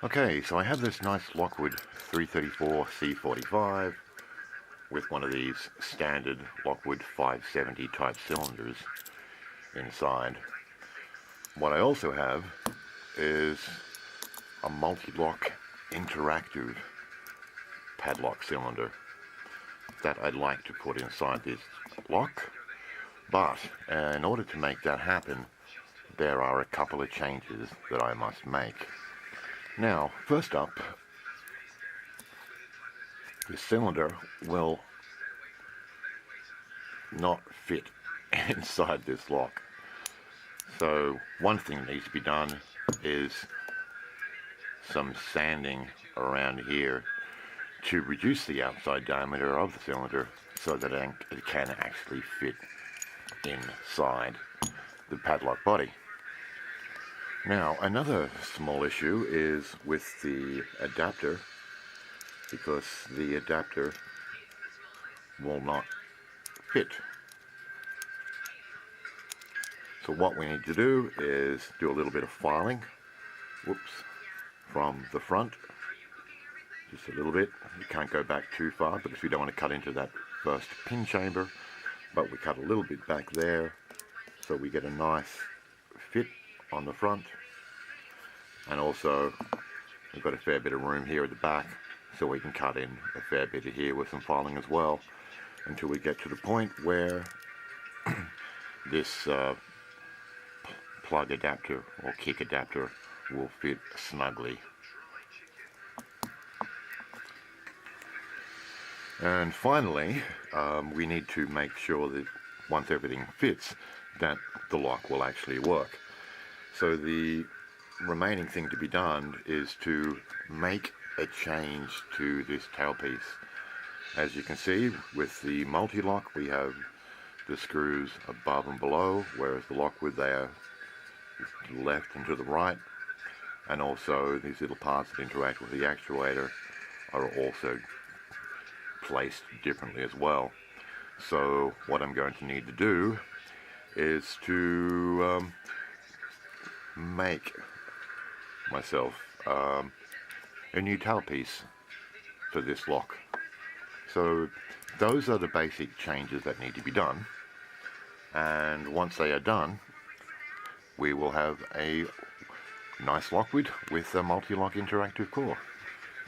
Okay, so I have this nice Lockwood 334 C45 with one of these standard Lockwood 570 type cylinders inside. What I also have is a Mul-T-Lock Interactive padlock cylinder that I'd like to put inside this lock, but in order to make that happen, there are a couple of changes that I must make. Now, first up, the cylinder will not fit inside this lock. So one thing that needs to be done is some sanding around here to reduce the outside diameter of the cylinder so that it can actually fit inside the padlock body. Now, another small issue is with the adapter, because the adapter will not fit. So what we need to do is do a little bit of filing, from the front, just a little bit. You can't go back too far because we don't want to cut into that first pin chamber, but we cut a little bit back there so we get a nice fit on the front. And also we've got a fair bit of room here at the back, so we can cut in a fair bit of here with some filing as well, until we get to the point where this plug adapter or kick adapter will fit snugly. And finally, we need to make sure that once everything fits, that the lock will actually work. So the remaining thing to be done is to make a change to this tailpiece. As you can see, with the Mul-T-Lock we have the screws above and below, whereas the Lockwood they are to the left and to the right, and also these little parts that interact with the actuator are also placed differently as well. So what I'm going to need to do is to make myself a new tailpiece for this lock. So those are the basic changes that need to be done, and once they are done, we will have a nice Lockwood with a Mul-T-Lock Interactive core.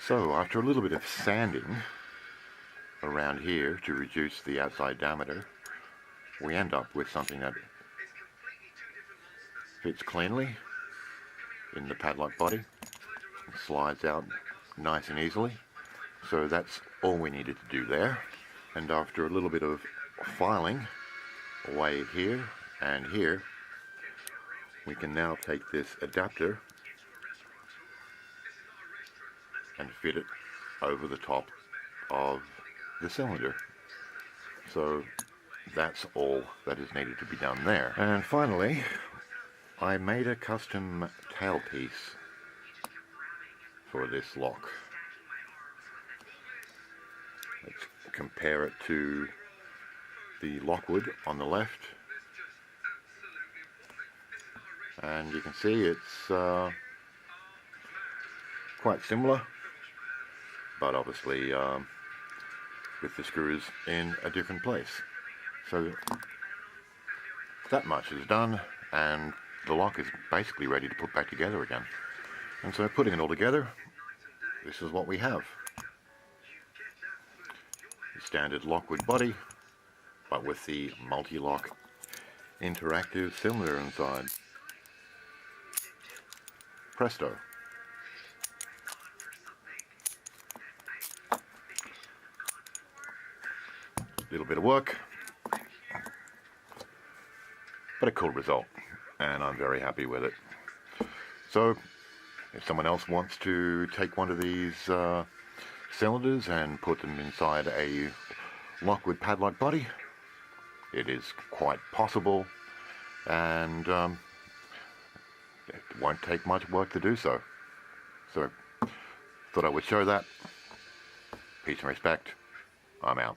So after a little bit of sanding around here to reduce the outside diameter, we end up with something that fits cleanly in the padlock body, slides out nice and easily. So that's all we needed to do there. And after a little bit of filing away here and here, we can now take this adapter and fit it over the top of the cylinder. So that's all that is needed to be done there. And finally, I made a custom tailpiece for this lock. Let's compare it to the Lockwood on the left, and you can see it's quite similar, but obviously with the screws in a different place. So that much is done, and the lock is basically ready to put back together again. And so putting it all together, this is what we have. The standard Lockwood body, but with the Mul-T-Lock Interactive cylinder inside. Presto. Little bit of work, but a cool result, and I'm very happy with it. So if someone else wants to take one of these cylinders and put them inside a Lockwood padlock body, it is quite possible, and it won't take much work to do so. So thought I would show that. Peace and respect. I'm out.